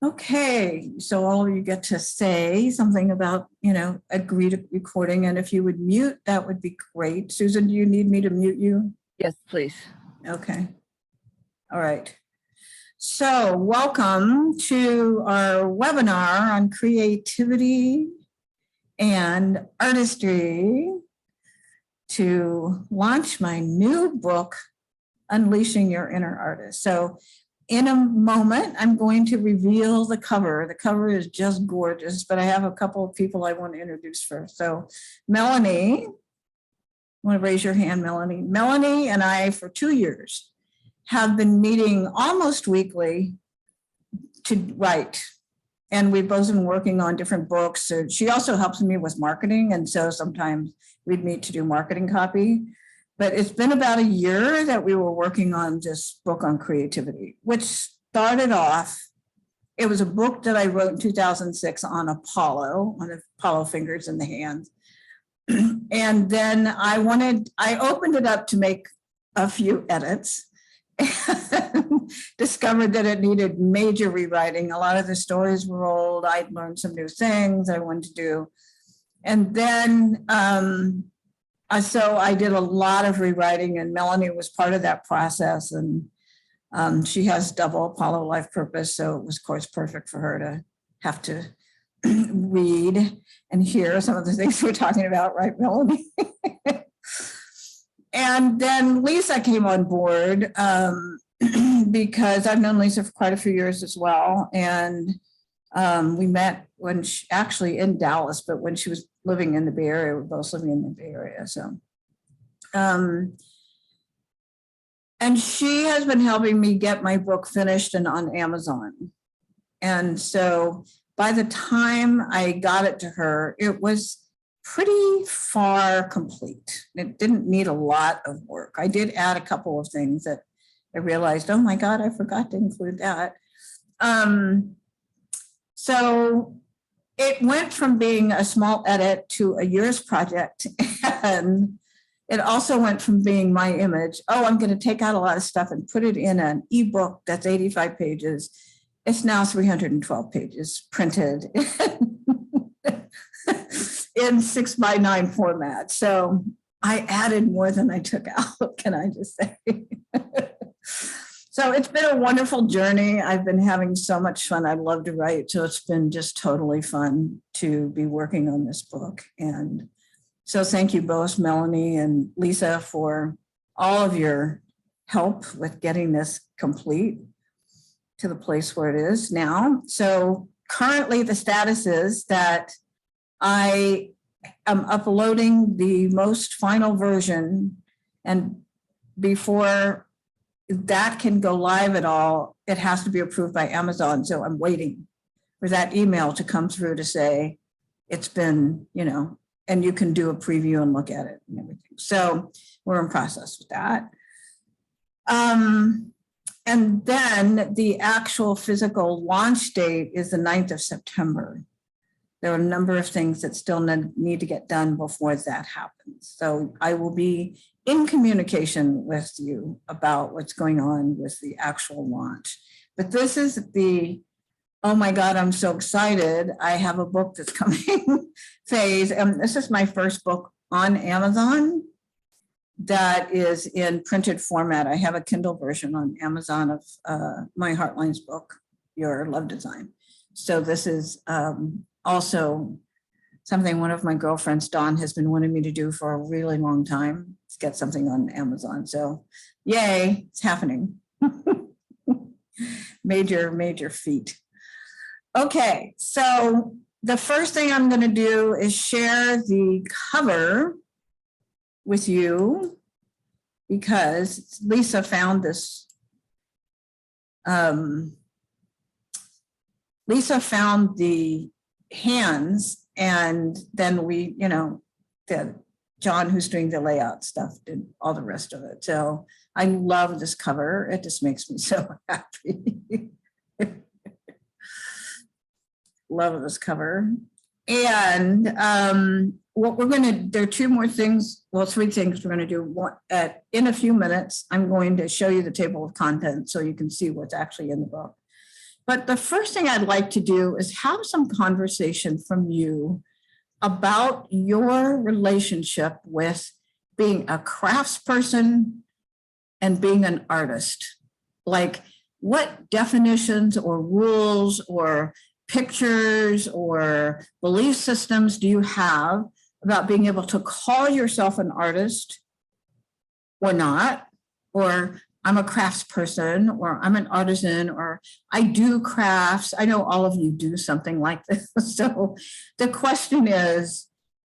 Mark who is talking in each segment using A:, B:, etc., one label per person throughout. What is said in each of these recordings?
A: Okay, so all of you get to say something about, agree to recording, and if you would mute, that would be great. Susan, do you need me to mute you?
B: Yes, please.
A: Okay. All right. So welcome to our webinar on creativity and artistry to launch my new book, Unleashing Your Inner Artist. So in a moment, I'm going to reveal the cover. The cover is just gorgeous, but I have a couple of people I want to introduce first. So Melanie, want to raise your hand, Melanie. Melanie and I, for 2 years, have been meeting almost weekly to write. And we've both been working on different books. So she also helps me with marketing. And so sometimes we'd meet to do marketing copy. But it's been about a year that we were working on this book on creativity, which started off, it was a book that I wrote in 2006 on Apollo fingers in the hands. And then I opened it up to make a few edits and discovered that it needed major rewriting. A lot of the stories were old. I'd learned some new things I wanted to do. And then, so I did a lot of rewriting, and Melanie was part of that process. And she has double Apollo life purpose. So it was, of course, perfect for her to have to read and hear some of the things we're talking about, right, Melanie? And then Lisa came on board because I've known Lisa for quite a few years as well. And we met when she actually in Dallas, but when she was living in the Bay Area, we're both living in the Bay Area. So, and she has been helping me get my book finished and on Amazon. And so by the time I got it to her, it was pretty far complete. It didn't need a lot of work. I did add a couple of things that I realized, oh my God, I forgot to include that. So it went from being a small edit to a year's project. And it also went from being my image, oh, I'm going to take out a lot of stuff and put it in an ebook that's 85 pages. It's now 312 pages printed in 6x9 format. So I added more than I took out, can I just say? So it's been a wonderful journey. I've been having so much fun. I love to write. So it's been just totally fun to be working on this book. And so thank you both, Melanie and Lisa, for all of your help with getting this complete to the place where it is now. So currently the status is that I am uploading the most final version, and before that can go live at all, it has to be approved by Amazon. So I'm waiting for that email to come through to say it's been, and you can do a preview and look at it and everything. So we're in process with that. And then the actual physical launch date is the 9th of September. There are a number of things that still need to get done before that happens. So I will be in communication with you about what's going on with the actual launch. But this is the, oh my God, I'm so excited. I have a book that's coming phase. And this is my first book on Amazon that is in printed format. I have a Kindle version on Amazon of my Heartlines book, Your Love Design. So this is also something one of my girlfriends, Dawn, has been wanting me to do for a really long time, to get something on Amazon. So yay, it's happening. Major feat. Okay, so the first thing I'm going to do is share the cover with you because Lisa found this. Lisa found the hands, and then we, the John, who's doing the layout stuff, did all the rest of it. So I love this cover. It just makes me so happy. Love this cover. And what we're going to, there are two more things, well, three things we're going to do. In a few minutes, I'm going to show you the table of contents so you can see what's actually in the book. But the first thing I'd like to do is have some conversation from you about your relationship with being a craftsperson and being an artist. Like, what definitions or rules or pictures or belief systems do you have about being able to call yourself an artist or not, or I'm a craftsperson, or I'm an artisan, or I do crafts. I know all of you do something like this. So the question is,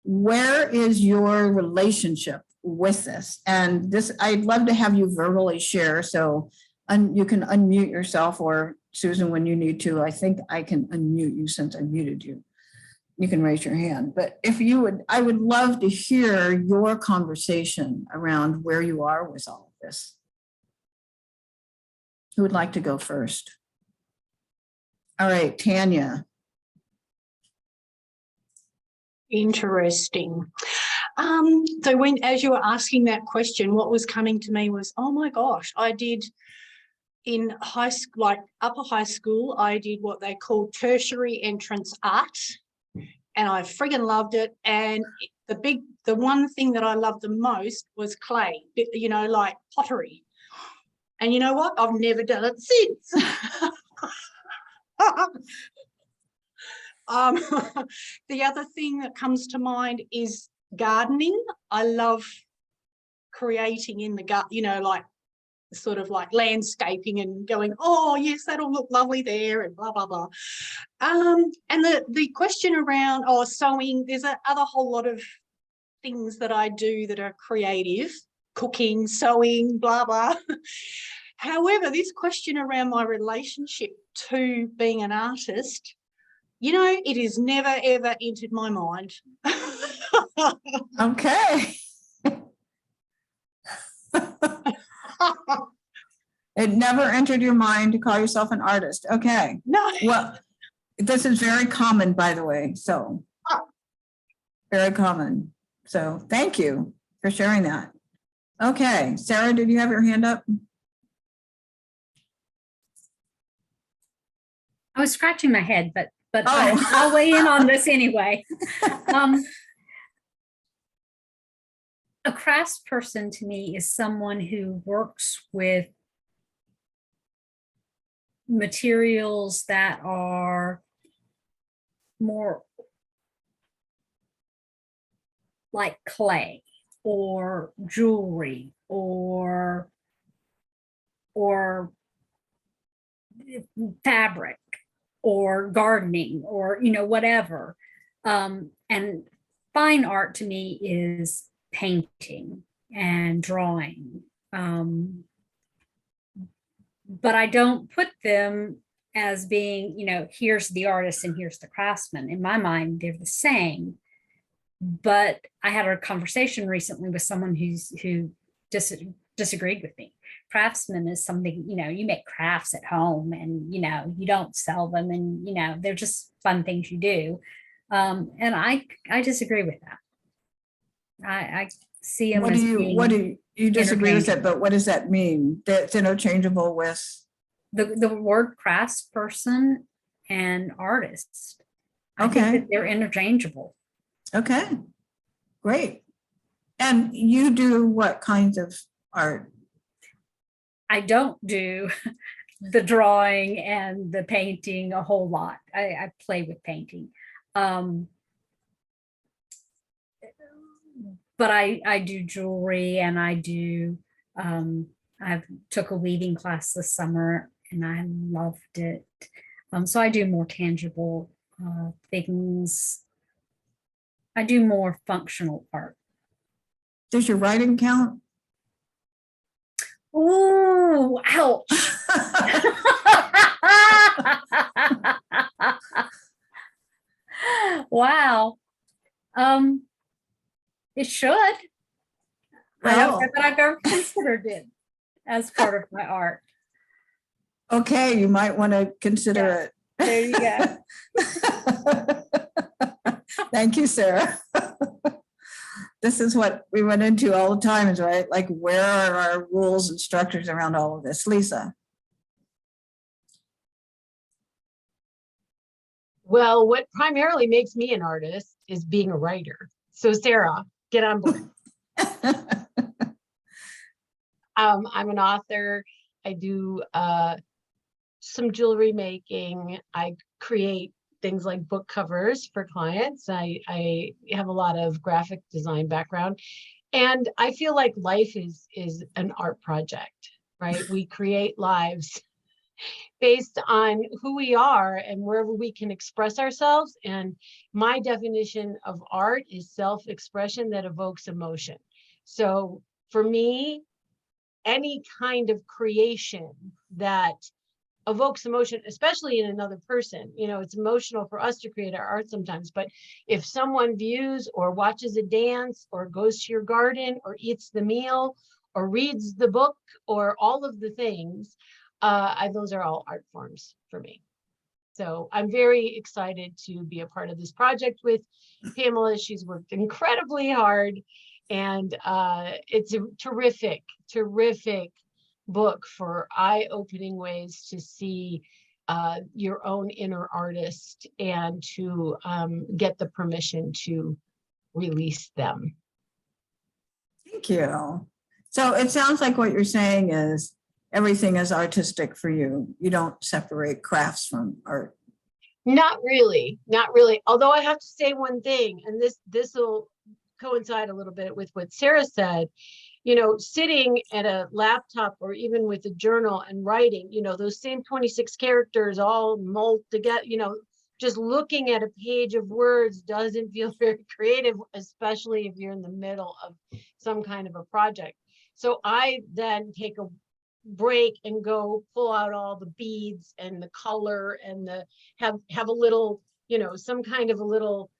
A: where is your relationship with this? And this, I'd love to have you verbally share. So you can unmute yourself, or Susan, when you need to. I think I can unmute you since I muted you. You can raise your hand. But if you would, I would love to hear your conversation around where you are with all of this. Who would like to go first? All right, Tanya.
B: Interesting. So as you were asking that question, what was coming to me was, oh my gosh, I did in high school, like upper high school, I did what they call tertiary entrance art, and I friggin' loved it. And the one thing that I loved the most was clay, you know, like pottery. And you know what? I've never done it since. The other thing that comes to mind is gardening. I love creating in the garden, you know, like sort of like landscaping and going, oh yes, that'll look lovely there, and blah blah blah. And the question around sewing, there's a other whole lot of things that I do that are creative, cooking, sewing, blah blah. However, this question around my relationship to being an artist, you know, it has never ever entered my mind.
A: Okay. It never entered your mind to call yourself an artist. Okay.
B: No.
A: Well, this is very common, by the way. So very common. So thank you for sharing that. Okay. Sarah, did you have your hand up?
C: I was scratching my head, but I'll weigh in on this anyway. A craftsperson to me is someone who works with materials that are more like clay or jewelry or fabric or gardening or, you know, whatever. And fine art to me is painting and drawing. But I don't put them as being, you know, here's the artist and here's the craftsman. In my mind, they're the same. But I had a conversation recently with someone who disagreed with me. Craftsman is something, you know, you make crafts at home and, you know, you don't sell them, and, you know, they're just fun things you do. And I disagree with that. I see them as being
A: what do you disagree with it, but what does that mean? That's interchangeable with
C: the word craftsperson and artist. I
A: okay.
C: think that they're interchangeable.
A: Okay, great. And you do what kinds of art?
C: I don't do the drawing and the painting a whole lot. I play with painting. But I do jewelry, and I do, I took a weaving class this summer and I loved it. So I do more tangible things. I do more functional art.
A: Does your writing count?
C: Oh, ouch. Wow. It should. Well, I don't know that I've ever considered it as part of my art.
A: Okay, you might want to consider it.
C: There you go.
A: Thank you, Sarah. This is what we run into all the time, is right? Like, where are our rules and structures around all of this? Lisa.
D: Well, what primarily makes me an artist is being a writer. So Sarah, get on board. I'm an author. I do some jewelry making. I create things like book covers for clients. I have a lot of graphic design background. And I feel like life is an art project, right? We create lives based on who we are and wherever we can express ourselves. And my definition of art is self-expression that evokes emotion. So for me, any kind of creation that evokes emotion, especially in another person, you know, it's emotional for us to create our art sometimes, but if someone views or watches a dance or goes to your garden or eats the meal or reads the book or all of the things, those are all art forms for me. So I'm very excited to be a part of this project with Pamela. She's worked incredibly hard, and it's a terrific book for eye-opening ways to see your own inner artist and to get the permission to release them.
A: Thank you. So it sounds like what you're saying is everything is artistic for you. You don't separate crafts from art.
D: Not really, not really. Although I have to say one thing, and this will coincide a little bit with what Sarah said. You know, sitting at a laptop or even with a journal and writing, you know, those same 26 characters all mold together, you know, just looking at a page of words doesn't feel very creative, especially if you're in the middle of some kind of a project. So I then take a break and go pull out all the beads and the color and have a little, you know, some kind of a little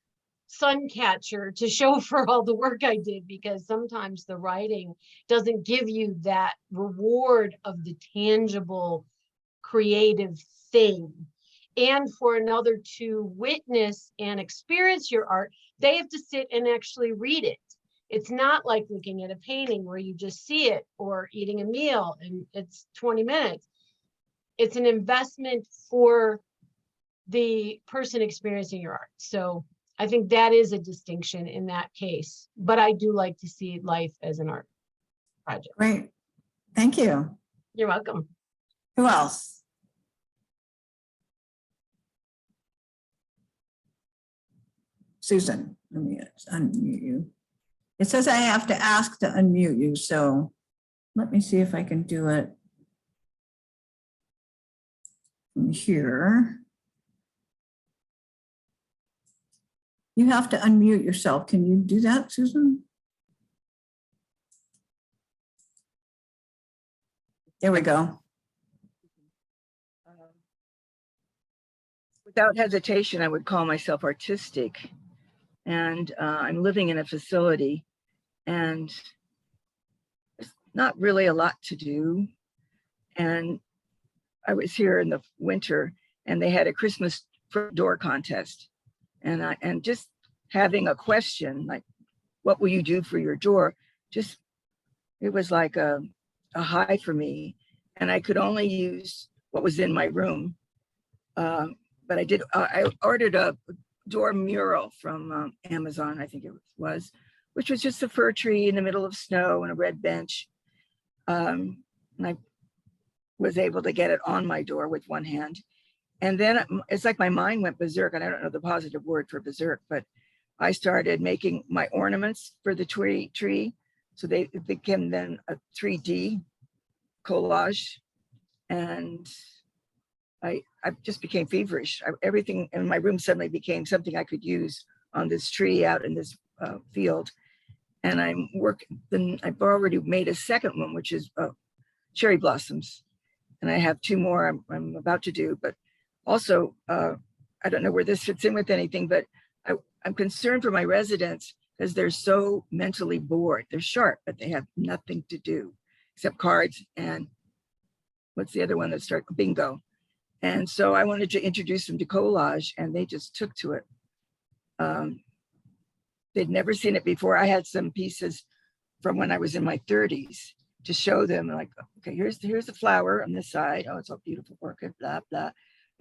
D: sun catcher to show for all the work I did, because sometimes the writing doesn't give you that reward of the tangible creative thing. And for another to witness and experience your art, they have to sit and actually read it. It's not like looking at a painting where you just see it, or eating a meal and it's 20 minutes. It's an investment for the person experiencing your art. So I think that is a distinction in that case, but I do like to see life as an art project.
A: Great. Thank you.
D: You're welcome.
A: Who else? Susan, let me unmute you. It says I have to ask to unmute you, so let me see if I can do it from here. You have to unmute yourself. Can you do that, Susan? There we go.
E: Without hesitation, I would call myself artistic. And I'm living in a facility, and there's not really a lot to do. And I was here in the winter, and they had a Christmas door contest. And just having a question like, what will you do for your door? Just, it was like a high for me. And I could only use what was in my room. But I ordered a door mural from Amazon, I think it was, which was just a fir tree in the middle of snow and a red bench. And I was able to get it on my door with one hand. And then it's like my mind went berserk, and I don't know the positive word for berserk, but I started making my ornaments for the tree. So they became then a 3D collage. And I just became feverish. Everything in my room suddenly became something I could use on this tree out in this field. And I've already made a second one, which is cherry blossoms. And I have two more I'm about to do, but also, I don't know where this fits in with anything, but I'm concerned for my residents because they're so mentally bored. They're sharp, but they have nothing to do except cards and what's the other one that starts? Bingo. And so I wanted to introduce them to collage, and they just took to it. They'd never seen it before. I had some pieces from when I was in my 30s to show them, like, okay, here's the flower on this side. Oh, it's all beautiful orchid, blah, blah.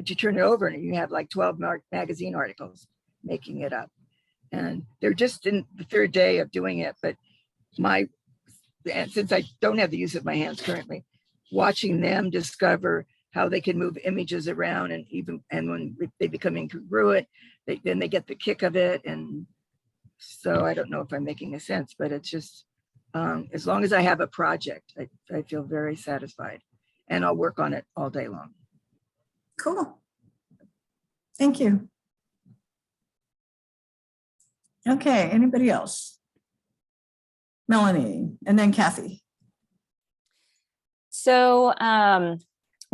E: but you turn it over and you have like 12 magazine articles making it up. And they're just in the third day of doing it. But and since I don't have the use of my hands currently, watching them discover how they can move images around, and when they become incongruent, then they get the kick of it. And so I don't know if I'm making a sense, but it's just, as long as I have a project, I feel very satisfied, and I'll work on it all day long.
A: Cool. Thank you. Okay, anybody else? Melanie, and then Kathy.
F: So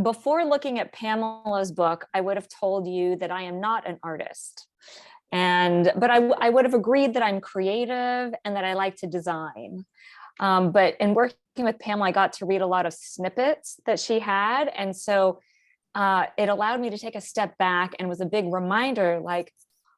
F: before looking at Pamela's book, I would have told you that I am not an artist. But I would have agreed that I'm creative and that I like to design. But in working with Pamela, I got to read a lot of snippets that she had. And so it allowed me to take a step back, and was a big reminder, like,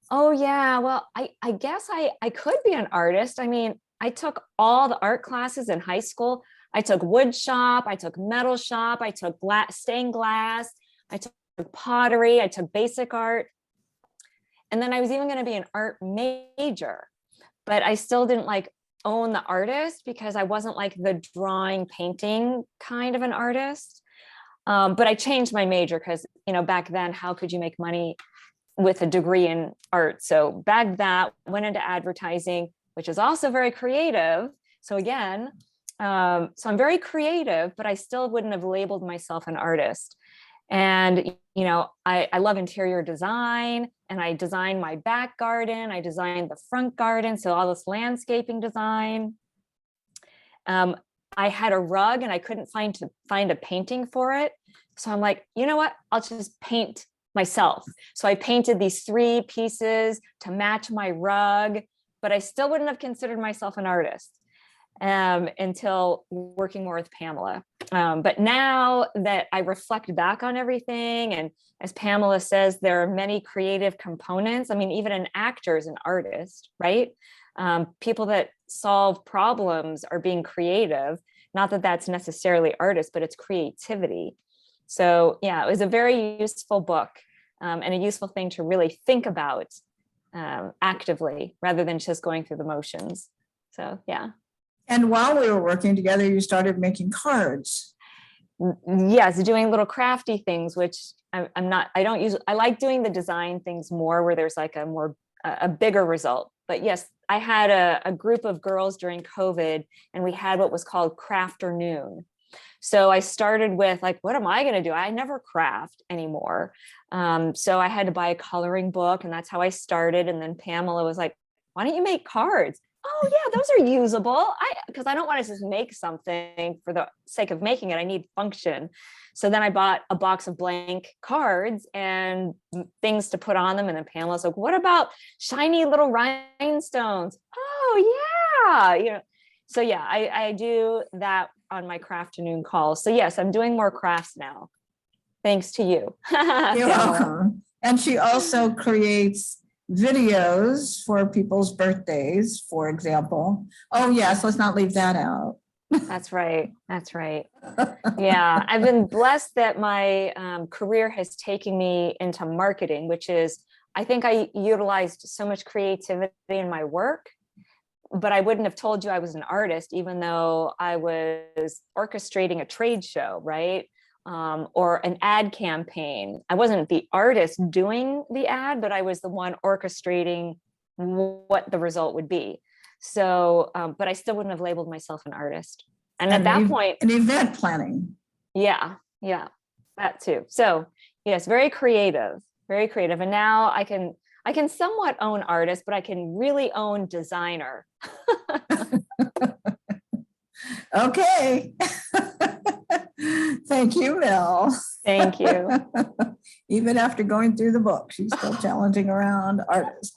F: oh yeah, well, I guess I could be an artist. I mean, I took all the art classes in high school. I took wood shop, I took metal shop, I took stained glass, I took pottery, I took basic art. And then I was even going to be an art major, but I still didn't like own the artist, because I wasn't like the drawing, painting kind of an artist. But I changed my major because, back then, how could you make money with a degree in art? So bagged that, went into advertising, which is also very creative. So again, so I'm very creative, but I still wouldn't have labeled myself an artist. And, I love interior design, and I designed my back garden. I designed the front garden. So all this landscaping design. I had a rug and I couldn't find a painting for it. So I'm like, you know what? I'll just paint myself. So I painted these 3 pieces to match my rug, but I still wouldn't have considered myself an artist until working more with Pamela. But now that I reflect back on everything, and as Pamela says, there are many creative components. I mean, even an actor is an artist, right? People that solve problems are being creative. Not that that's necessarily artist, but it's creativity. So yeah, it was a very useful book, and a useful thing to really think about actively, rather than just going through the motions. So yeah.
A: And while we were working together, you started making cards.
F: Yes, doing little crafty things, which I like doing the design things more, where there's like a bigger result. But yes, I had a group of girls during COVID, and we had what was called Crafternoon. So I started with like, what am I going to do? I never craft anymore. So I had to buy a coloring book, and that's how I started. And then Pamela was like, why don't you make cards? Oh yeah, those are usable. Because I don't want to just make something for the sake of making it. I need function. So then I bought a box of blank cards and things to put on them. And then Pamela's like, what about shiny little rhinestones? Oh yeah. So yeah, I do that on my Crafternoon calls. So yes, I'm doing more crafts now. Thanks to you.
A: You're welcome. And she also creates videos for people's birthdays, for example. Oh yes, let's not leave that out.
F: That's right. That's right. Yeah, I've been blessed that my career has taken me into marketing, which is, I think I utilized so much creativity in my work, but I wouldn't have told you I was an artist, even though I was orchestrating a trade show, right? Or an ad campaign. I wasn't the artist doing the ad, but I was the one orchestrating what the result would be. So, but I still wouldn't have labeled myself an artist. And at that point,
A: an event planning.
F: Yeah, that too. So yes, very creative. And now I can somewhat own artist, but I can really own designer.
A: Okay. Thank you, Mel.
F: Thank you.
A: Even after going through the book, she's still challenging around artists.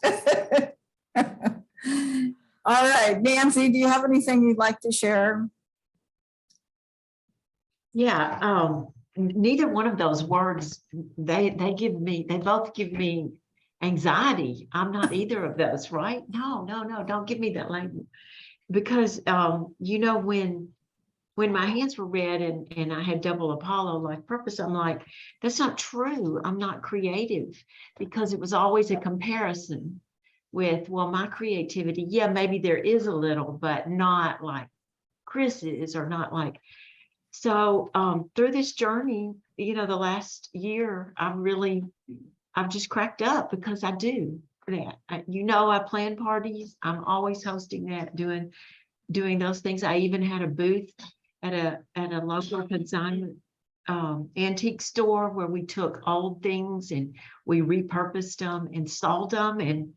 A: All right, Nancy, do you have anything you'd like to share?
G: Yeah, neither one of those words, they both give me anxiety. I'm not either of those, right? No, don't give me that label. Because when when my hands were red and I had double Apollo like purpose, I'm like, that's not true. I'm not creative, because it was always a comparison with, well, my creativity, yeah, maybe there is a little, but not like Chris is, or not like. So through this journey, the last year, I've just cracked up, because I do that. I plan parties. I'm always hosting that, doing those things. I even had a booth at a local consignment antique store, where we took old things and we repurposed them and sold them. And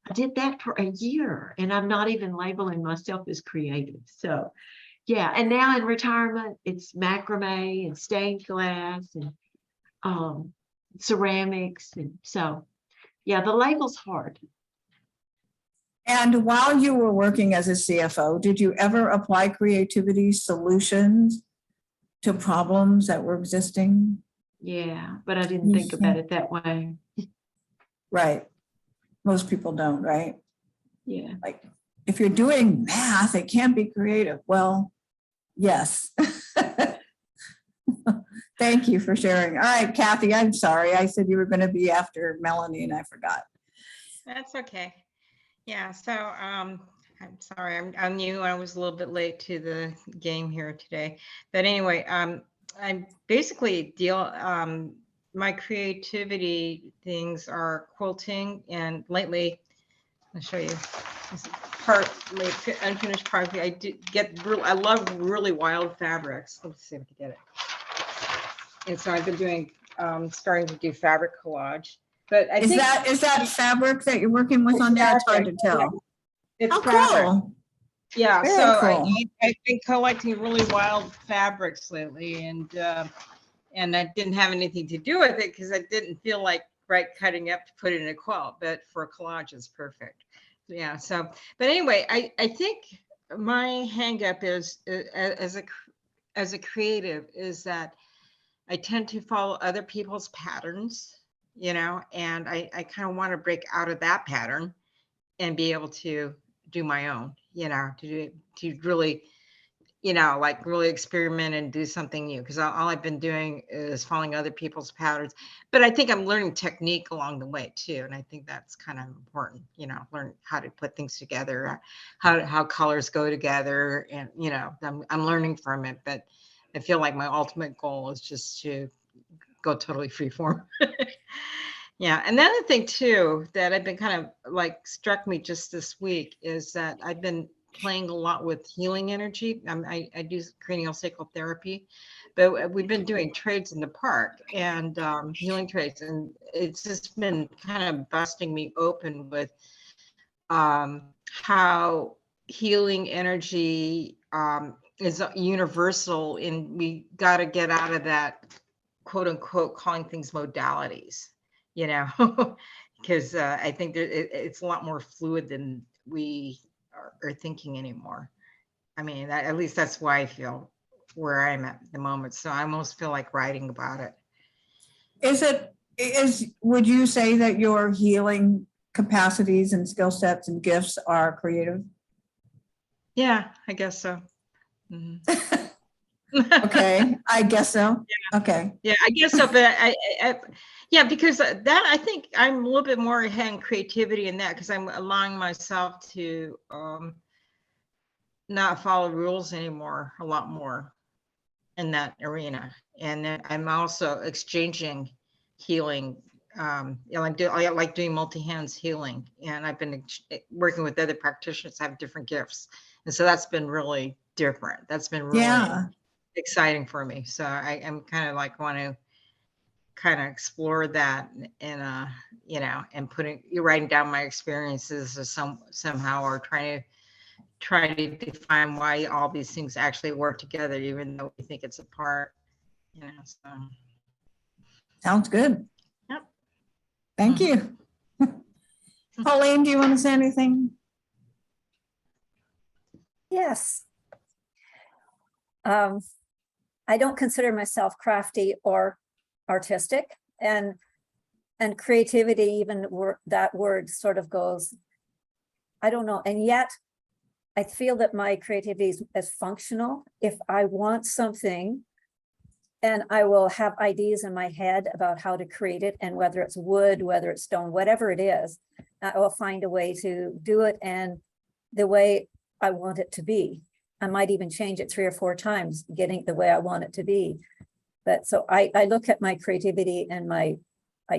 G: I did that for a year, and I'm not even labeling myself as creative. So yeah, and now in retirement, it's macrame and stained glass and ceramics. And so, yeah, the label's hard.
A: And while you were working as a CFO, did you ever apply creativity solutions to problems that were existing?
G: Yeah, but I didn't think about it that way.
A: Right. Most people don't, right?
G: Yeah.
A: Like, if you're doing math, it can't be creative. Well, yes. Thank you for sharing. All right, Kathy, I'm sorry. I said you were going to be after Melanie and I forgot.
H: That's okay. Yeah, so I'm sorry, I'm new. I was a little bit late to the game here today. But anyway, I basically deal, my creativity things are quilting, and lately, I'll show you this unfinished part. I I love really wild fabrics. Let's see if I can get it. And so I've been doing, starting to do fabric collage. But I think
A: Is that fabric that you're working with on that? It's hard to tell.
H: it's
A: Oh,
H: fabric.
A: cool.
H: Yeah,
A: Very
H: so
A: cool.
H: I've been collecting really wild fabrics lately, and I didn't have anything to do with it because I didn't feel like cutting up to put it in a quilt, but for a collage it's perfect. Yeah, so, but anyway, I think my hang up is as a creative is that I tend to follow other people's patterns, and I kind of want to break out of that pattern and be able to do my own, to really, like really experiment and do something new. Because all I've been doing is following other people's patterns. But I think I'm learning technique along the way too. And I think that's kind of important, learn how to put things together, how colors go together. And, I'm learning from it. But I feel like my ultimate goal is just to go totally free form. Yeah. And the other thing too, that I've been kind of like struck me just this week is that I've been playing a lot with healing energy. I do cranial sacral therapy, but we've been doing trades in the park and healing trades. And it's just been kind of busting me open with how healing energy is universal, and we got to get out of that quote unquote calling things modalities, because I think it's a lot more fluid than we are thinking anymore. I mean, at least that's why I feel where I'm at the moment. So I almost feel like writing about it.
A: Would you say that your healing capacities and skill sets and gifts are creative?
H: Yeah, I guess so. Mm-hmm.
A: Okay, I guess so. Yeah. Okay.
H: Yeah, I guess so. But yeah, because that I think I'm a little bit more ahead in creativity in that, because I'm allowing myself to not follow rules anymore, a lot more in that arena. And then I'm also exchanging healing. I like doing multi-hands healing, and I've been working with other practitioners that have different gifts, and so that's been really different. That's been really exciting for me. So I'm kind of like want to kind of explore that and and writing down my experiences or somehow, or try to define why all these things actually work together, even though we think it's apart. So.
A: Sounds good.
H: Yep.
A: Thank you. Pauline, do you want to say anything?
I: Yes. I don't consider myself crafty or artistic, and creativity, even that word sort of goes, I don't know. And yet I feel that my creativity is functional. If I want something, and I will have ideas in my head about how to create it, and whether it's wood, whether it's stone, whatever it is, I will find a way to do it and the way I want it to be. I might even change it 3 or 4 times, getting the way I want it to be. But so I look at my creativity and I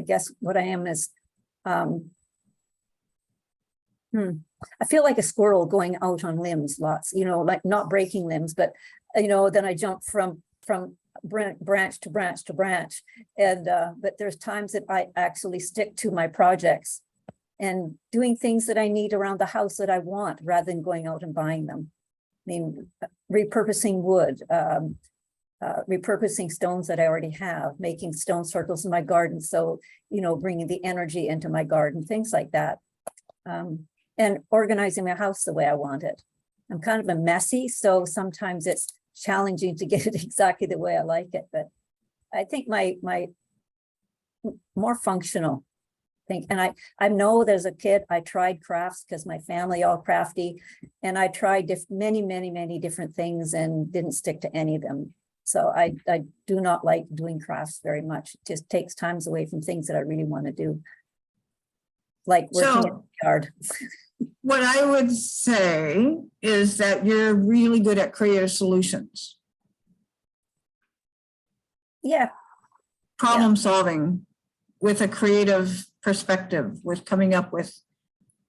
I: guess what I am is, I feel like a squirrel going out on limbs lots, like not breaking limbs, but, then I jump from branch to branch to branch. And, but there's times that I actually stick to my projects and doing things that I need around the house that I want rather than going out and buying them. I mean, repurposing wood, repurposing stones that I already have, making stone circles in my garden. So, bringing the energy into my garden, things like that. And organizing my house the way I want it. I'm kind of a messy, so sometimes it's challenging to get it exactly the way I like it. But I think my more functional thing, and I know there's a kid, I tried crafts because my family all crafty, and I tried many different things and didn't stick to any of them. So I do not like doing crafts very much. It just takes times away from things that I really want to do. Like working in the yard.
A: What I would say is that you're really good at creative solutions.
I: Yeah.
A: Problem solving with a creative perspective, with coming up with,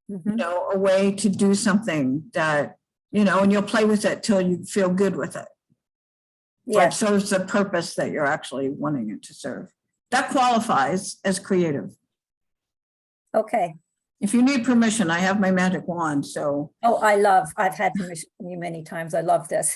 A: a way to do something that, and you'll play with it till you feel good with it.
I: Yeah.
A: It serves the purpose that you're actually wanting it to serve. That qualifies as creative.
I: Okay.
A: If you need permission, I have my magic wand, so.
I: Oh, I've had permission from you many times. I love this.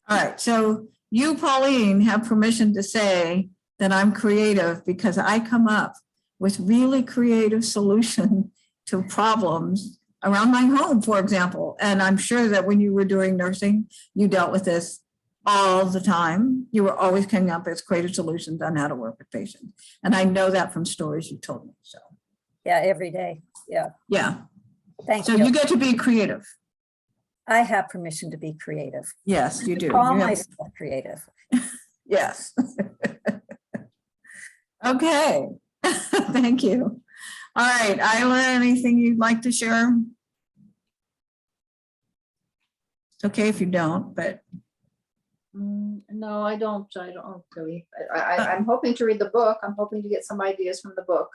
A: All right, so you, Pauline, have permission to say that I'm creative because I come up with really creative solution to problems around my home, for example. And I'm sure that when you were doing nursing, you dealt with this all the time. You were always coming up with creative solutions on how to work with patients. And I know that from stories you told me, so.
I: Yeah, every day. Yeah.
A: Yeah.
I: Thank
A: So
I: you.
A: you get to be creative.
I: I have permission to be creative.
A: Yes, you do.
I: Call
A: You have-
I: myself creative.
A: Yes. Okay. Thank you. All right, Isla, anything you'd like to share? It's okay if you don't, but.
J: No, I don't really. I'm hoping to read the book. I'm hoping to get some ideas from the book.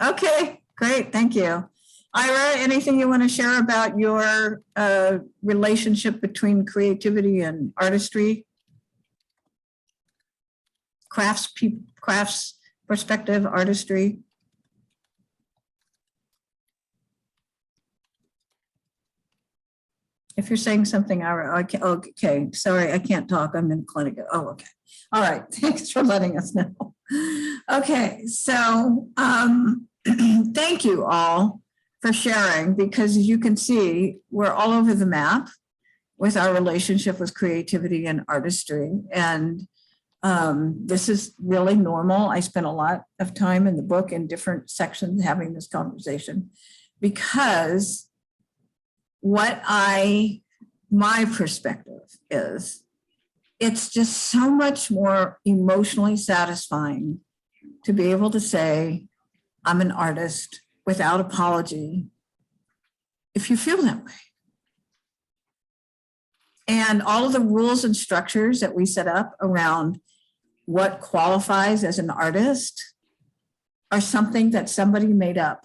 A: Okay, great, thank you. Ira, anything you want to share about your relationship between creativity and artistry? Crafts perspective, artistry? If you're saying something, Ira, okay, sorry, I can't talk, I'm in clinic. Oh, okay. All right, thanks for letting us know. Okay, so thank you all for sharing, because as you can see, we're all over the map with our relationship with creativity and artistry. And this is really normal. I spent a lot of time in the book in different sections having this conversation, because my perspective is, it's just so much more emotionally satisfying to be able to say, I'm an artist without apology, if you feel that way. And all of the rules and structures that we set up around what qualifies as an artist are something that somebody made up.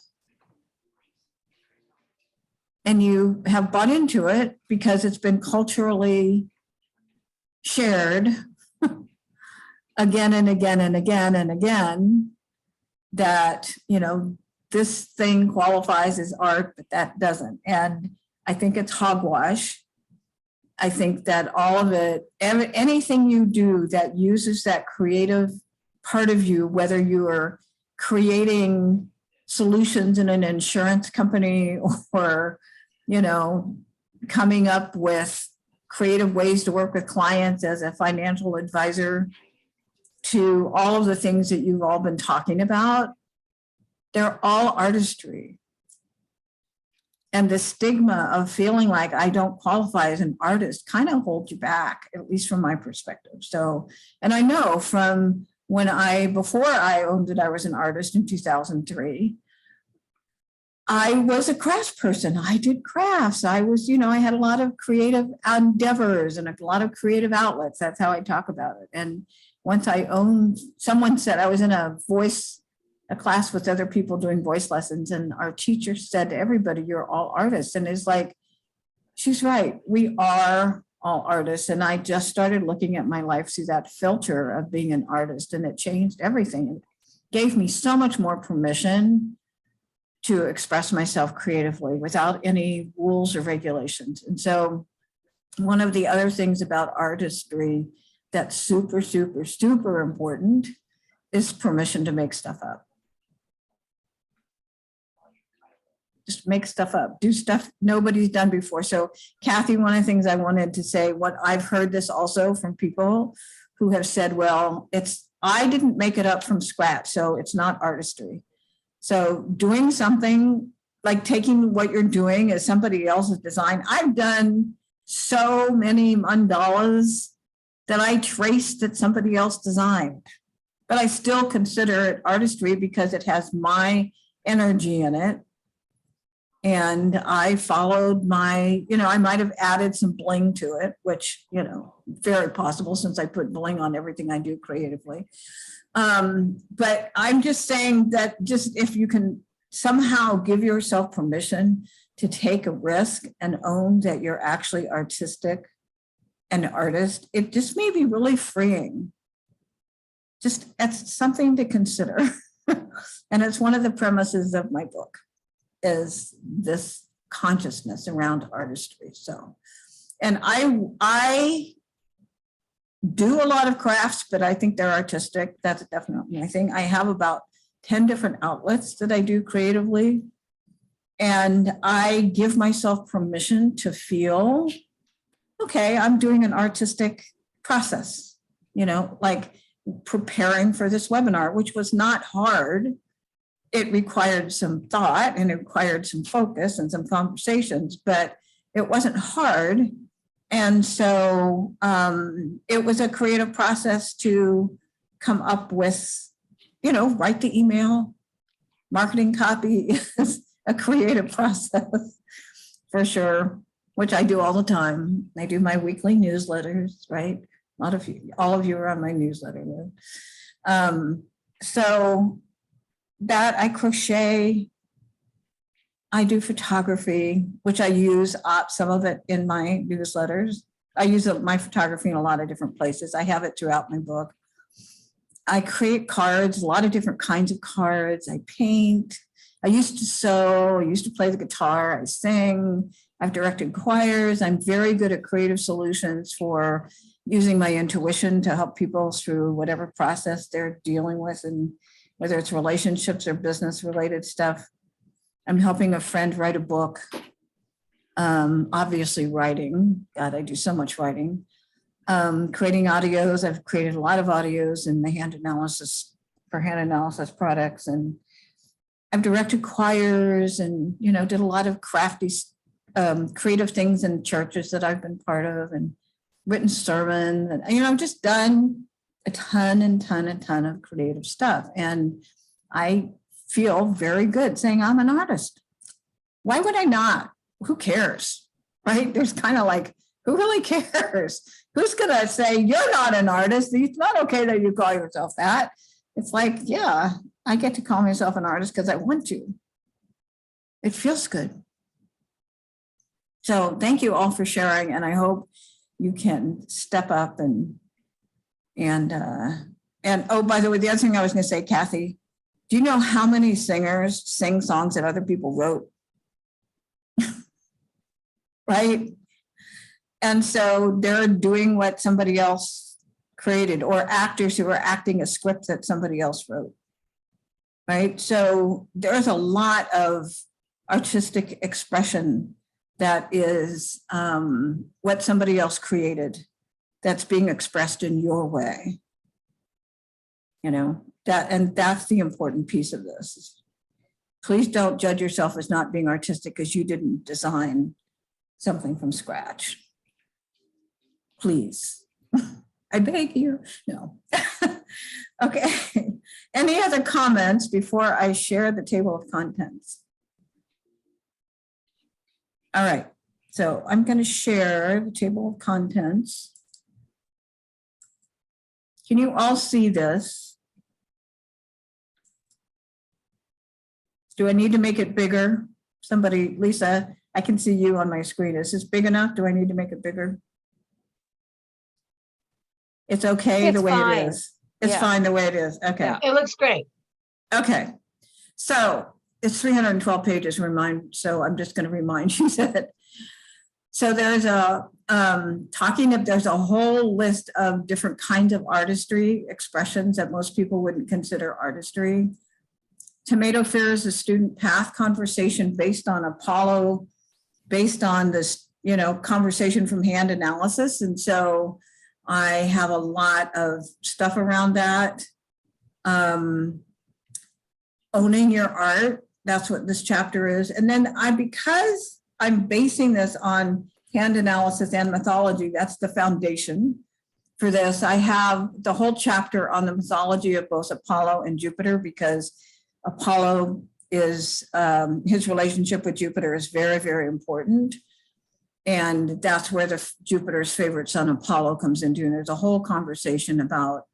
A: And you have bought into it because it's been culturally shared again and again and again and again, that, this thing qualifies as art, but that doesn't. And I think it's hogwash. I think that all of it, anything you do that uses that creative part of you, whether you are creating solutions in an insurance company or, coming up with creative ways to work with clients as a financial advisor, to all of the things that you've all been talking about, they're all artistry. And the stigma of feeling like I don't qualify as an artist kind of holds you back, at least from my perspective. So, and I know from before I owned it, I was an artist in 2003. I was a crafts person. I did crafts. I was, I had a lot of creative endeavors and a lot of creative outlets. That's how I talk about it. And once someone said, I was in a class with other people doing voice lessons, and our teacher said to everybody, you're all artists. And it's like, she's right. We are all artists. And I just started looking at my life through that filter of being an artist, and it changed everything. It gave me so much more permission to express myself creatively without any rules or regulations. And so one of the other things about artistry that's super, super, super important is permission to make stuff up. Just make stuff up, do stuff nobody's done before. So Kathy, one of the things I wanted to say, what I've heard this also from people who have said, well, I didn't make it up from scratch, so it's not artistry. So doing something like taking what you're doing as somebody else's design. I've done so many mandalas that I traced that somebody else designed, but I still consider it artistry because it has my energy in it. And I followed I might have added some bling to it, which, very possible since I put bling on everything I do creatively. But I'm just saying that just if you can somehow give yourself permission to take a risk and own that you're actually artistic and an artist, it just may be really freeing. Just it's something to consider. And it's one of the premises of my book is this consciousness around artistry. So, and I do a lot of crafts, but I think they're artistic. That's definitely my thing. I have about 10 different outlets that I do creatively. And I give myself permission to feel, okay, I'm doing an artistic process, like preparing for this webinar, which was not hard. It required some thought and it required some focus and some conversations, but it wasn't hard. And so it was a creative process to come up with, write the email, marketing copy is a creative process for sure, which I do all the time. I do my weekly newsletters, right? All of you are on my newsletter list. So that I crochet, I do photography, which I use some of it in my newsletters. I use my photography in a lot of different places. I have it throughout my book. I create cards, a lot of different kinds of cards. I paint. I used to sew. I used to play the guitar. I sing. I've directed choirs. I'm very good at creative solutions for using my intuition to help people through whatever process they're dealing with, and whether it's relationships or business related stuff. I'm helping a friend write a book. Obviously writing. God, I do so much writing. Creating audios. I've created a lot of audios in the hand analysis products. And I've directed choirs and, did a lot of crafty, creative things in churches that I've been part of, and written sermons. And, I've just done a ton of creative stuff. And I feel very good saying I'm an artist. Why would I not? Who cares? Right? There's kind of like, who really cares? Who's going to say you're not an artist? It's not okay that you call yourself that. It's like, yeah, I get to call myself an artist because I want to. It feels good. So thank you all for sharing. And I hope you can step up and oh, by the way, the other thing I was going to say, Kathy, do you know how many singers sing songs that other people wrote? Right? And so they're doing what somebody else created, or actors who are acting a script that somebody else wrote. Right? So there's a lot of artistic expression that is what somebody else created that's being expressed in your way. That's the important piece of this. Please don't judge yourself as not being artistic because you didn't design something from scratch. Please. I beg you. No. Okay. Any other comments before I share the table of contents? All right. So I'm going to share the table of contents. Can you all see this? Do I need to make it bigger? Somebody, Lisa, I can see you on my screen. Is this big enough? Do I need to make it bigger? It's okay the
F: It's
A: way
F: fine.
A: it is. It's
F: Yeah.
A: fine the way it is. Okay.
F: Yeah.
D: It looks great.
A: Okay. So it's 312 pages, so I'm just going to remind you that. So there's there's a whole list of different kinds of artistry expressions that most people wouldn't consider artistry. Tomato Fair is a student path conversation based on Apollo, based on this, conversation from hand analysis. And so I have a lot of stuff around that. Owning your art, that's what this chapter is. And then because I'm basing this on hand analysis and mythology, that's the foundation for this. I have the whole chapter on the mythology of both Apollo and Jupiter, because Apollo is, his relationship with Jupiter is very, very important. And that's where Jupiter's favorite son, Apollo, comes into. And there's a whole conversation about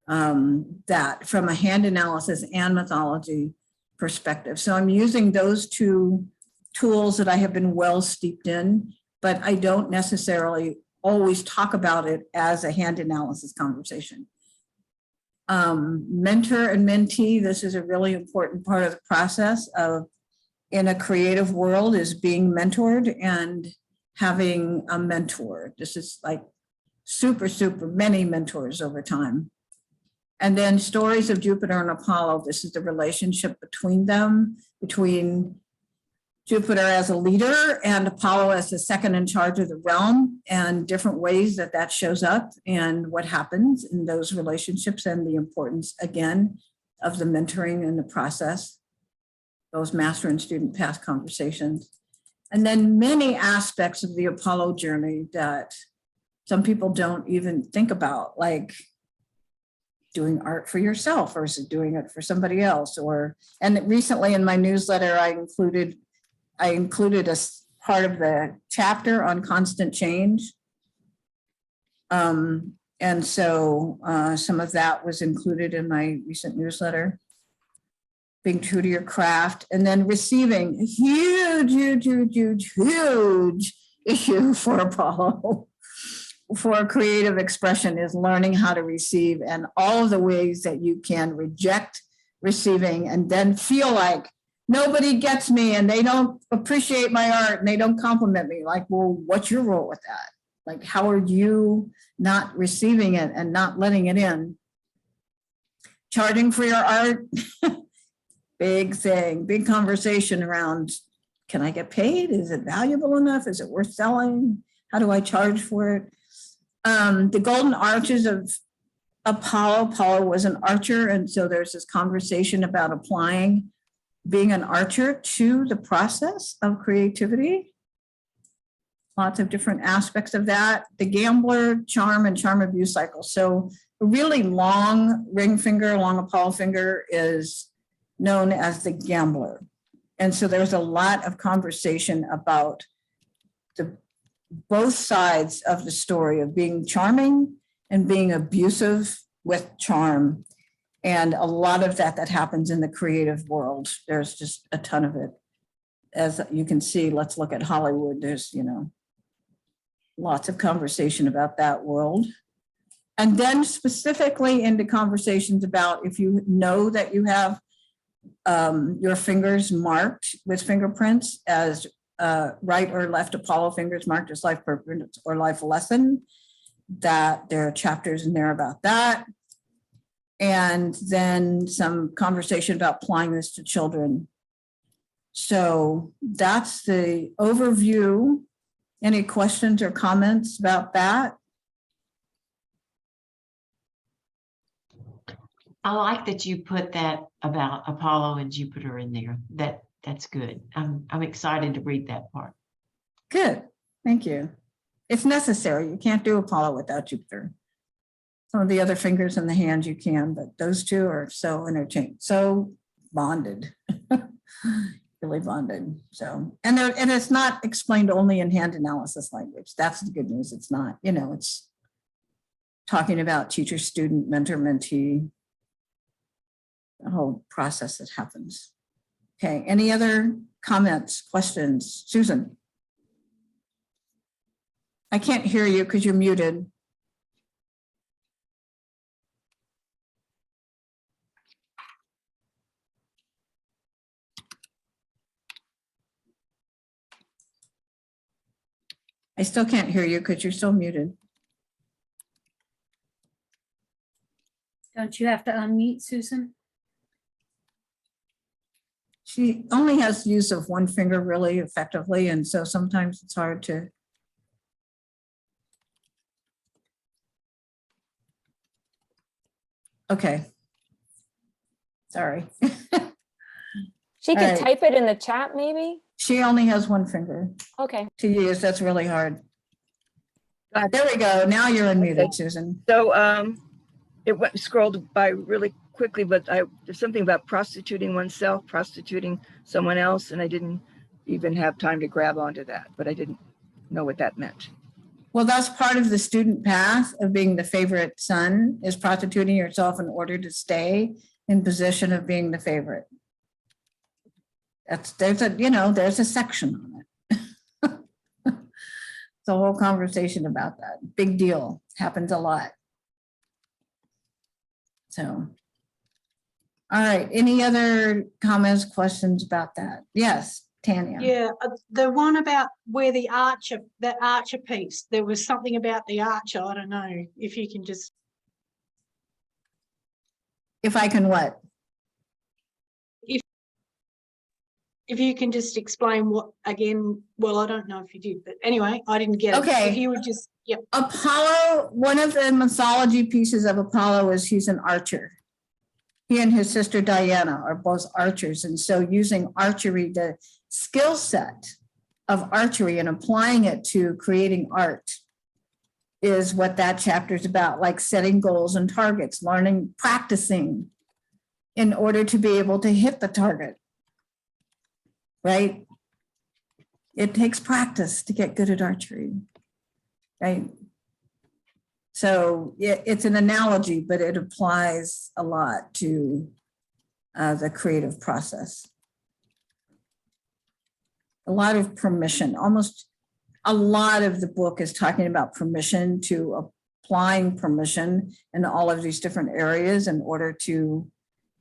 A: that from a hand analysis and mythology perspective. So I'm using those two tools that I have been well steeped in, but I don't necessarily always talk about it as a hand analysis conversation. Mentor and mentee, this is a really important part of the process of, in a creative world, is being mentored and having a mentor. This is like super many mentors over time. And then stories of Jupiter and Apollo. This is the relationship between them, between Jupiter as a leader and Apollo as the second in charge of the realm, and different ways that shows up and what happens in those relationships, and the importance, again, of the mentoring in the process, those master and student path conversations. And then many aspects of the Apollo journey that some people don't even think about, like doing art for yourself versus doing it for somebody else. And recently in my newsletter, I included a part of the chapter on constant change. And so some of that was included in my recent newsletter. Being true to your craft, and then receiving, huge issue for Apollo. For creative expression is learning how to receive, and all of the ways that you can reject receiving and then feel like nobody gets me and they don't appreciate my art and they don't compliment me. Like, well, what's your role with that? Like, how are you not receiving it and not letting it in? Charging for your art, big thing, big conversation around, can I get paid? Is it valuable enough? Is it worth selling? How do I charge for it? The golden arches of Apollo. Apollo was an archer, and so there's this conversation about applying being an archer to the process of creativity. Lots of different aspects of that. The gambler, charm, and charm abuse cycle. So a really long ring finger, long Apollo finger is known as the gambler. And so there's a lot of conversation about both sides of the story of being charming and being abusive with charm. And a lot of that happens in the creative world. There's just a ton of it. As you can see, let's look at Hollywood. There's, lots of conversation about that world. And then specifically into conversations about if you know that you have your fingers marked with fingerprints as right or left Apollo fingers marked as life purpose or life lesson, that there are chapters in there about that. And then some conversation about applying this to children. So that's the overview. Any questions or comments about that?
G: I like that you put that about Apollo and Jupiter in there. That's good. I'm excited to read that part.
A: Good, thank you. It's necessary. You can't do Apollo without Jupiter. Some of the other fingers in the hand you can, but those two are so interchanged, so bonded. Really bonded. So, and it's not explained only in hand analysis language. That's the good news. It's not, it's talking about teacher, student, mentor, mentee, the whole process that happens. Okay, any other comments, questions? Susan? I can't hear you because you're muted. I still can't hear you because you're still muted.
C: Don't you have to unmute, Susan?
A: She only has use of one finger really effectively, and so sometimes it's hard to. Okay. Sorry.
F: She could
A: All right.
F: type it in the chat, maybe?
A: She only has one finger
F: Okay.
A: to use. That's really hard. There we go. Now you're unmuted,
E: Okay.
A: Susan.
E: So it scrolled by really quickly, but there's something about prostituting oneself, prostituting someone else, and I didn't even have time to grab onto that, but I didn't know what that meant.
A: Well, that's part of the student path of being the favorite son, is prostituting yourself in order to stay in position of being the favorite. There's a section on it. It's a whole conversation about that. Big deal. Happens a lot. So, all right. Any other comments, questions about that? Yes, Tanya.
B: Yeah, the one about where that archer piece, there was something about the archer. I don't know if you can just.
A: If I can what?
B: If you can just explain what again, well, I don't know if you did, but anyway, I didn't get it.
A: Okay.
B: If you would just, yep.
A: Apollo, one of the mythology pieces of Apollo is he's an archer. He and his sister Diana are both archers. And so using archery, the skill set of archery and applying it to creating art is what that chapter is about, like setting goals and targets, learning, practicing in order to be able to hit the target. Right? It takes practice to get good at archery, right? So it's an analogy, but it applies a lot to the creative process. A lot of permission, almost a lot of the book is talking about permission, to applying permission in all of these different areas in order to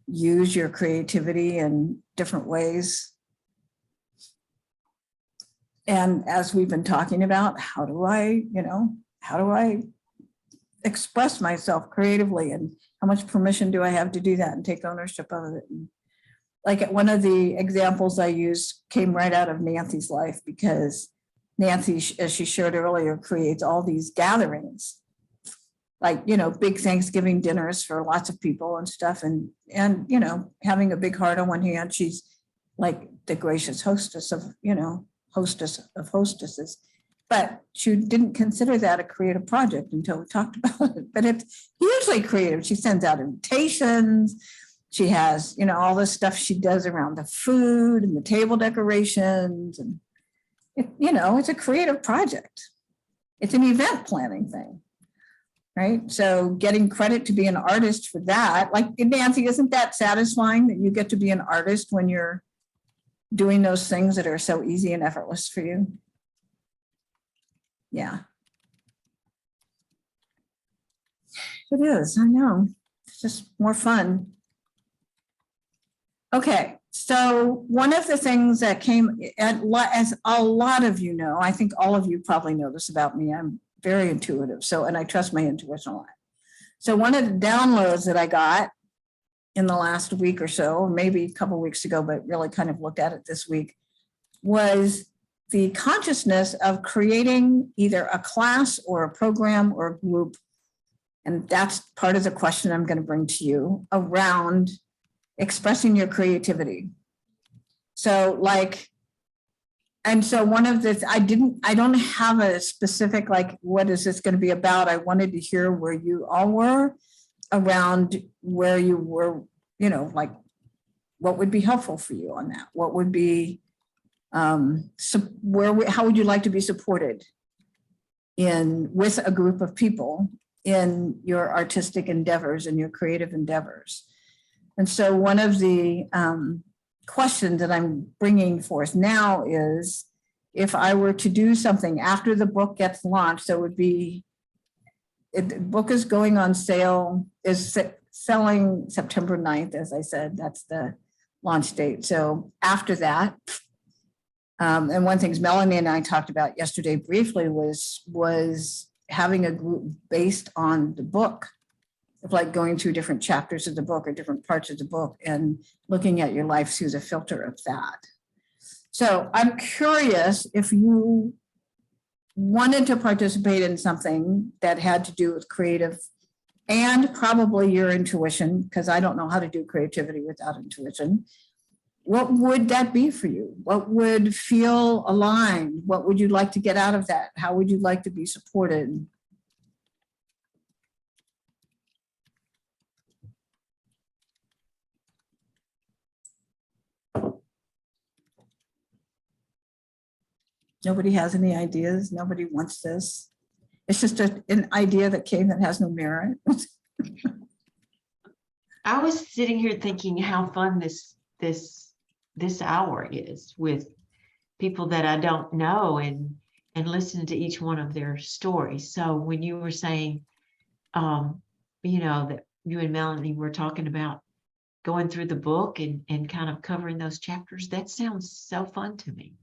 A: use your creativity in different ways. And as we've been talking about, how do I express myself creatively, and how much permission do I have to do that and take ownership of it? And like one of the examples I used came right out of Nancy's life, because Nancy, as she shared earlier, creates all these gatherings, like, big Thanksgiving dinners for lots of people and stuff. And having a big heart on one hand, she's like the gracious hostess of, hostess of hostesses, but she didn't consider that a creative project until we talked about it. But it's hugely creative. She sends out invitations. She has, all this stuff she does around the food and the table decorations. And, it's a creative project. It's an event planning thing, right? So getting credit to be an artist for that, like Nancy, isn't that satisfying that you get to be an artist when you're doing those things that are so easy and effortless for you? Yeah. It is, I know. It's just more fun. Okay, so one of the things that came, as a lot of you know, I think all of you probably know this about me, I'm very intuitive, and I trust my intuition a lot. So one of the downloads that I got in the last week or so, or maybe a couple of weeks ago, but really kind of looked at it this week, was the consciousness of creating either a class or a program or a group and that's part of the question I'm going to bring to you around expressing your creativity. So like, and so one of the, I don't have a specific, like, what is this going to be about? I wanted to hear where you all were around where you were, you know, like, what would be helpful for you on that? What would be, how would you like to be supported with a group of people in your artistic endeavors and your creative endeavors? And so one of the question that I'm bringing forth now is, if I were to do something after the book gets launched, so it would be, the book is going on sale, is selling September 9th, as I said, that's the launch date. So after that, and one thing Melanie and I talked about yesterday briefly was having a group based on the book, of like going through different chapters of the book or different parts of the book and looking at your life through the filter of that. So I'm curious if you wanted to participate in something that had to do with creative and probably your intuition, because I don't know how to do creativity without intuition. What would that be for you? What would feel aligned? What would you like to get out of that? How would you like to be supported? Nobody has any ideas. Nobody wants this. It's just an idea that came that has no merit.
G: I was sitting here thinking how fun this hour is with people that I don't know and listen to each one of their stories. So when you were saying, you know, that you and Melanie were talking about going through the book and kind of covering those chapters, that sounds so fun to me.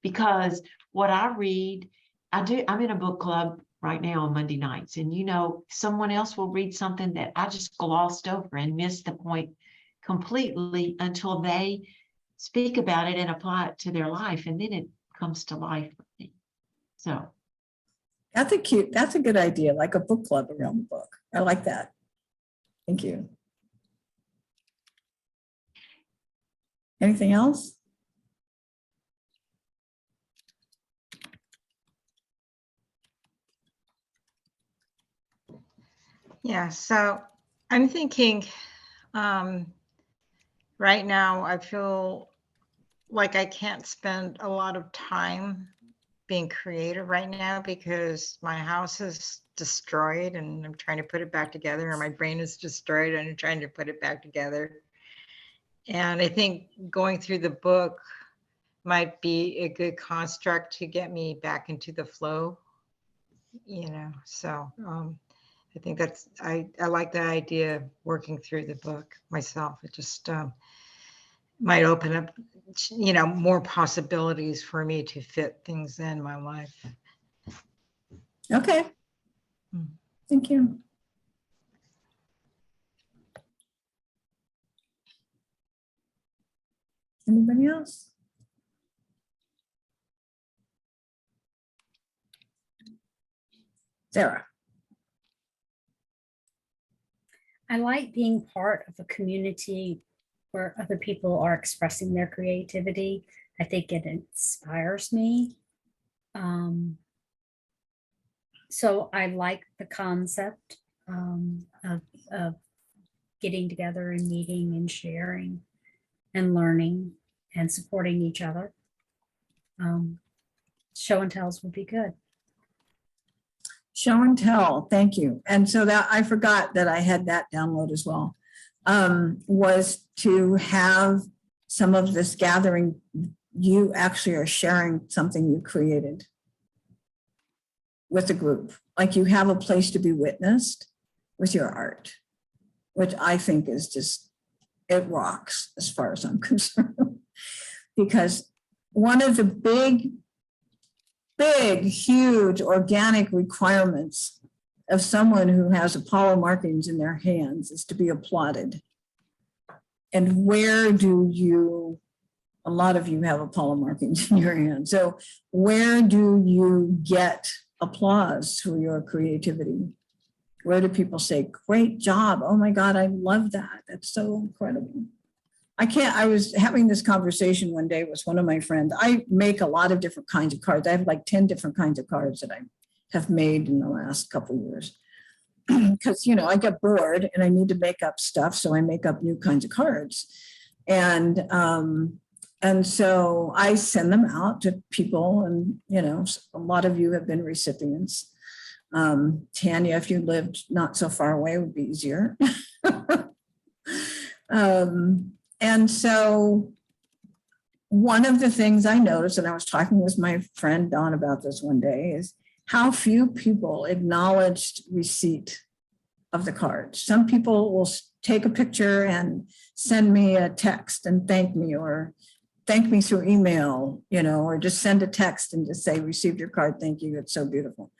G: Because what I read, I'm in a book club right now on Monday nights, and you know, someone else will read something that I just glossed over and missed the point completely until they speak about it and apply it to their life, and then it comes to life for me. So
A: that's a good idea, like a book club around the book. I like that. Thank you. Anything else?
H: Yeah, so I'm thinking right now I feel like I can't spend a lot of time being creative right now because my house is destroyed and I'm trying to put it back together, or my brain is destroyed and I'm trying to put it back together. And I think going through the book might be a good construct to get me back into the flow, you know, so I think I like the idea of working through the book myself. It just might open up, you know, more possibilities for me to fit things in my life.
A: Okay. Thank you. Anybody else? Sarah.
C: I like being part of a community where other people are expressing their creativity. I think it inspires me. So I like the concept of getting together and meeting and sharing and learning and supporting each other. Show and tells would be good.
A: Show and tell, thank you. And so that I forgot that I had that download as well, was to have some of this gathering, you actually are sharing something you created with the group. Like you have a place to be witnessed with your art, which I think is just, it rocks as far as I'm concerned. Because one of the big, huge organic requirements of someone who has Apollo markings in their hands is to be applauded. And where do you, a lot of you have Apollo markings in your hands. So where do you get applause for your creativity? Where do people say, great job? Oh my God, I love that. That's so incredible. I was having this conversation one day with one of my friends. I make a lot of different kinds of cards. I have like 10 different kinds of cards that I have made in the last couple of years. Because, you know, I get bored and I need to make up stuff. So I make up new kinds of cards. And so I send them out to people, and, you know, a lot of you have been recipients. Tanya, if you lived not so far away, it would be easier. And so one of the things I noticed, and I was talking with my friend Dawn about this one day, is how few people acknowledged receipt of the card. Some people will take a picture and send me a text and thank me, or thank me through email, you know, or just send a text and just say, received your card, thank you, it's so beautiful.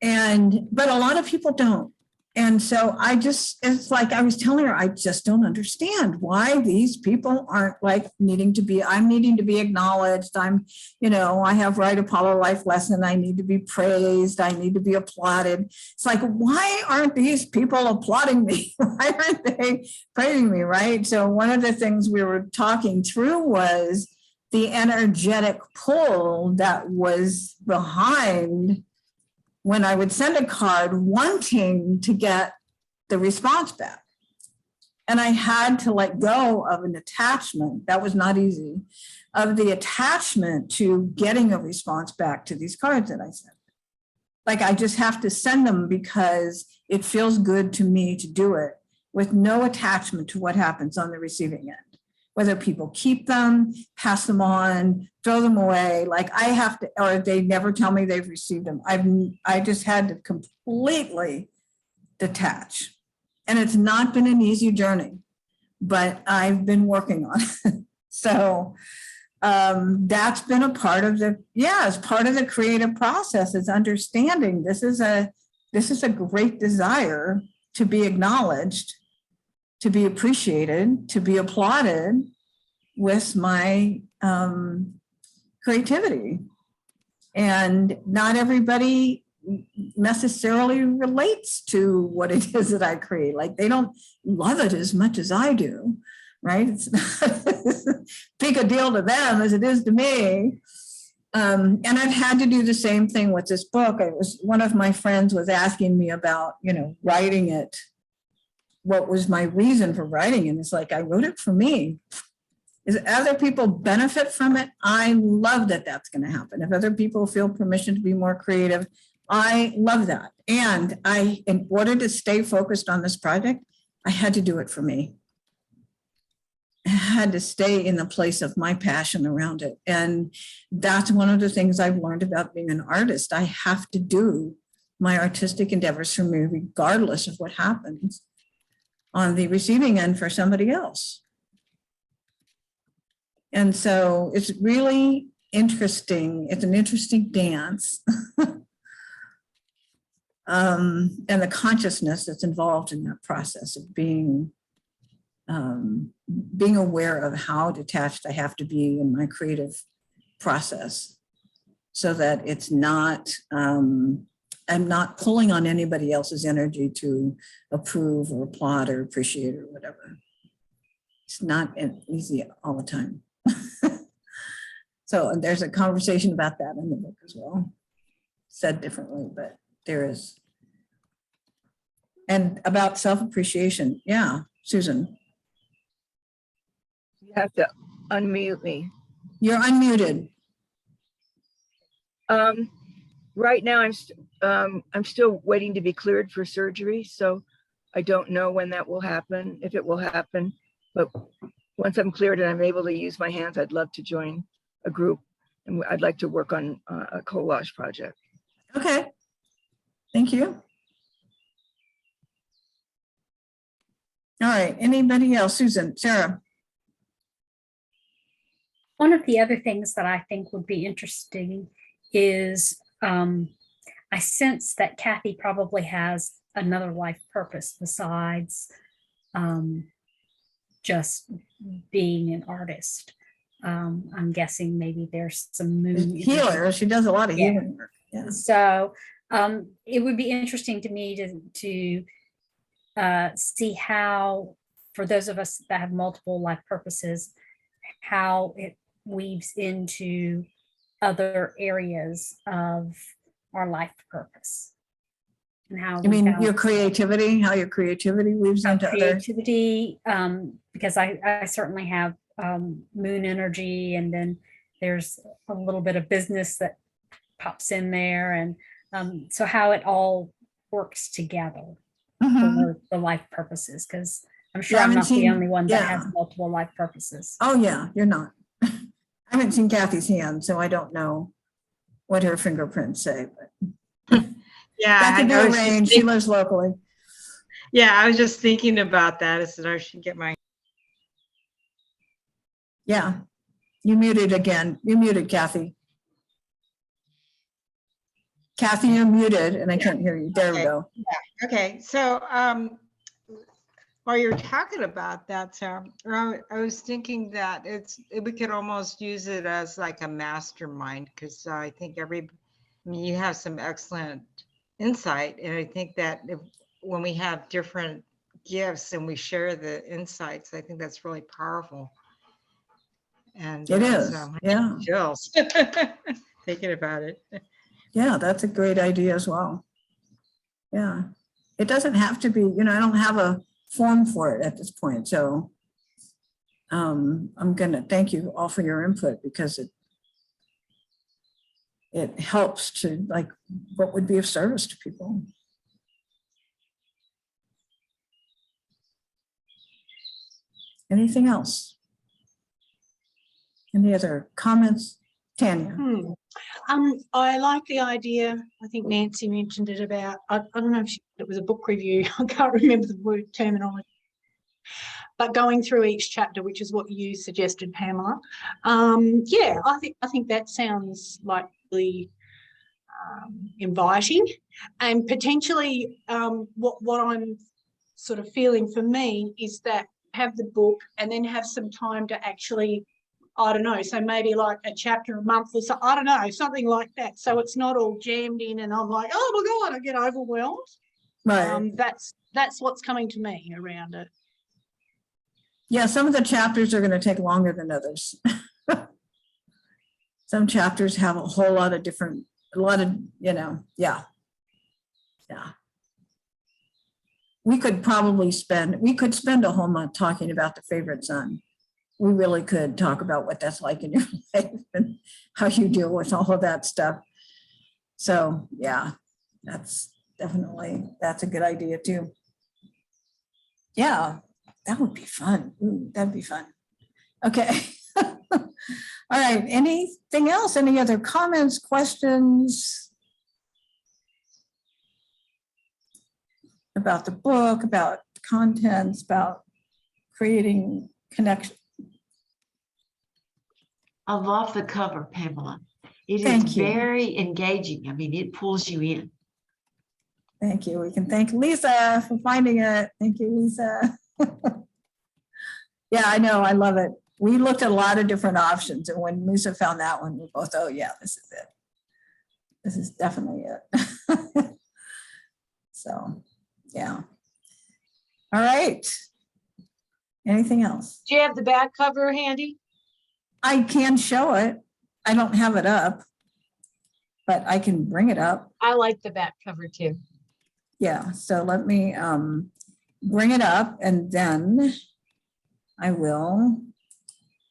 A: But a lot of people don't. And so it's like I was telling her, I just don't understand why these people aren't like I'm needing to be acknowledged. You know, I have Right Apollo Life lesson. I need to be praised. I need to be applauded. It's like, why aren't these people applauding me? Why aren't they praising me, right? So one of the things we were talking through was the energetic pull that was behind when I would send a card wanting to get the response back. And I had to let go of an attachment, that was not easy, of the attachment to getting a response back to these cards that I sent. Like I just have to send them because it feels good to me to do it, with no attachment to what happens on the receiving end. Whether people keep them, pass them on, throw them away, like I have to, or they never tell me they've received them. I just had to completely detach. And it's not been an easy journey, but I've been working on it. So that's been a part of it's part of the creative process, is understanding this is a great desire to be acknowledged, to be appreciated, to be applauded with my creativity. And not everybody necessarily relates to what it is that I create. Like they don't love it as much as I do, right? It's not as big a deal to them as it is to me. And I've had to do the same thing with this book. One of my friends was asking me about, you know, writing it. What was my reason for writing it? It's like, I wrote it for me. If other people benefit from it, I love that that's going to happen. If other people feel permission to be more creative, I love that. And in order to stay focused on this project, I had to do it for me. I had to stay in the place of my passion around it. And that's one of the things I've learned about being an artist. I have to do my artistic endeavors for me, regardless of what happens on the receiving end for somebody else. And so it's really interesting. It's an interesting dance. And the consciousness that's involved in that process of being aware of how detached I have to be in my creative process, so that it's not, I'm not pulling on anybody else's energy to approve or applaud or appreciate or whatever. It's not easy all the time. So there's a conversation about that in the book as well, said differently, but there is. And about self-appreciation. Yeah, Susan.
E: You have to unmute me.
A: You're unmuted.
E: Right now, I'm still waiting to be cleared for surgery, so I don't know when that will happen, if it will happen. But once I'm cleared and I'm able to use my hands, I'd love to join a group, and I'd like to work on a collage project.
A: Okay, thank you. All right, anybody else? Susan, Sarah.
C: One of the other things that I think would be interesting is I sense that Kathy probably has another life purpose besides just being an artist. I'm guessing maybe there's some moon
A: Healer. She does a lot of
C: Yeah.
A: healing work. Yeah.
C: So It would be interesting to me to see how, for those of us that have multiple life purposes, how it weaves into other areas of our life purpose. And how
A: You
C: we
A: mean your
C: balance
A: creativity, how your creativity weaves
C: our
A: into other?
C: creativity, because I certainly have moon energy, and then there's a little bit of business that pops in there, and so how it all works together
A: Mhm.
C: for the life purposes, because I'm sure
A: Yeah, I
C: I'm
A: haven't
C: not the
A: seen-
C: only one that has
A: yeah.
C: multiple life purposes.
A: Oh, yeah, you're not. I haven't seen Kathy's hand, so I don't know what her fingerprints say, but
H: Yeah,
A: that could be
H: I was just
A: arranged. She
H: think-
A: lives locally.
H: yeah, I was just thinking about that. I said I should get my.
A: Yeah, you muted again. You muted, Kathy. Kathy, you're muted and I can't hear you. There we
H: Okay.
A: go.
H: Okay, so while you're talking about that, Sarah, I was thinking that we could almost use it as like a mastermind, because I think I mean, you have some excellent insight, and I think that when we have different gifts and we share the insights, I think that's really powerful. And
A: It is,
H: so I
A: yeah.
H: get chills thinking about it.
A: Yeah, that's a great idea as well. Yeah, it doesn't have to be, I don't have a form for it at this point, so I'm gonna thank you all for your input, because it helps to, like, what would be of service to people. Anything else? Any other comments? Tanya?
B: I like the idea. I think Nancy mentioned it about, I don't know if it was a book review. I can't remember the word terminology. But going through each chapter, which is what you suggested, Pamela. Yeah, I think that sounds like really inviting, and potentially what I'm sort of feeling for me is that have the book and then have some time to actually, I don't know, so maybe like a chapter a month or so, I don't know, something like that. So it's not all jammed in and I'm like, oh my God, I get overwhelmed.
A: Right.
B: That's what's coming to me around it.
A: Yeah, some of the chapters are going to take longer than others. Some chapters have a whole lot of different, yeah. We could spend a whole month talking about the favorite son. We really could talk about what that's like in your life and how you deal with all of that stuff. So yeah, that's a good idea too. Yeah, that would be fun. Ooh, that'd be fun. Okay. All right, anything else? Any other comments, questions about the book, about contents, about creating connection?
G: I love the cover, Pamela. It
A: Thank
G: is
A: you.
G: very engaging. I mean, it pulls you in.
A: Thank you. We can thank Lisa for finding it. Thank you, Lisa. Yeah, I know. I love it. We looked at a lot of different options, and when Lisa found that one, we both, oh yeah, this is it. This is definitely it. So, yeah. All right. Anything else?
D: Do you have the back cover handy?
A: I can show it. I don't have it up, but I can bring it up.
D: I like the back cover too.
A: Yeah, so let me bring it up, and then I will.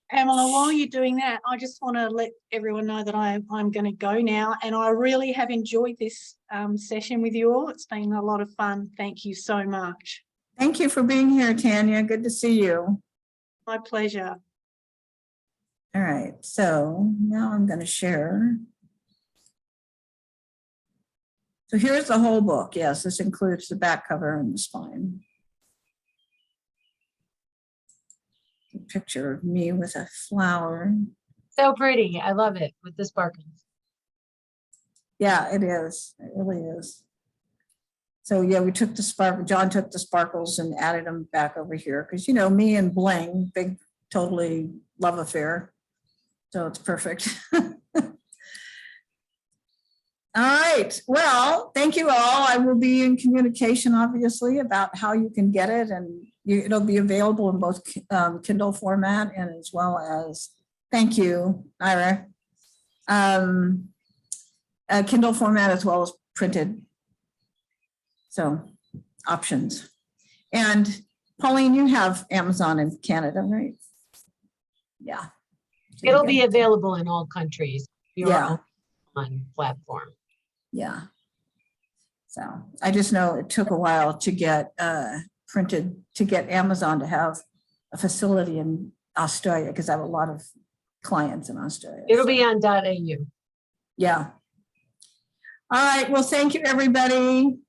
B: Pamela, while you're doing that, I just want to let everyone know that I'm going to go now, and I really have enjoyed this session with you all. It's been a lot of fun. Thank you so much.
A: Thank you for being here, Tanya. Good to see you.
B: My pleasure.
A: All right, so now I'm going to share. So here's the whole book. Yes, this includes the back cover and the spine. A picture of me with a flower.
D: So pretty. I love it with the sparkles.
A: Yeah, it is. It really is. So yeah, we took the John took the sparkles and added them back over here because, me and bling, big, totally love affair. So it's perfect. All right. Well, thank you all. I will be in communication, obviously, about how you can get it, and it'll be available in both Kindle format and as well as, thank you, Ira, Kindle format as well as printed. So options. And Pauline, you have Amazon in Canada, right? Yeah. So you
D: It'll
A: get
D: be
A: it.
D: available in all countries. Your
A: Yeah.
D: own platform.
A: Yeah. So I just know it took a while to get printed, to get Amazon to have a facility in Australia, because I have a lot of clients in Australia.
D: It'll
A: so,
D: be on .au.
A: Yeah. All right. Well, thank you, everybody.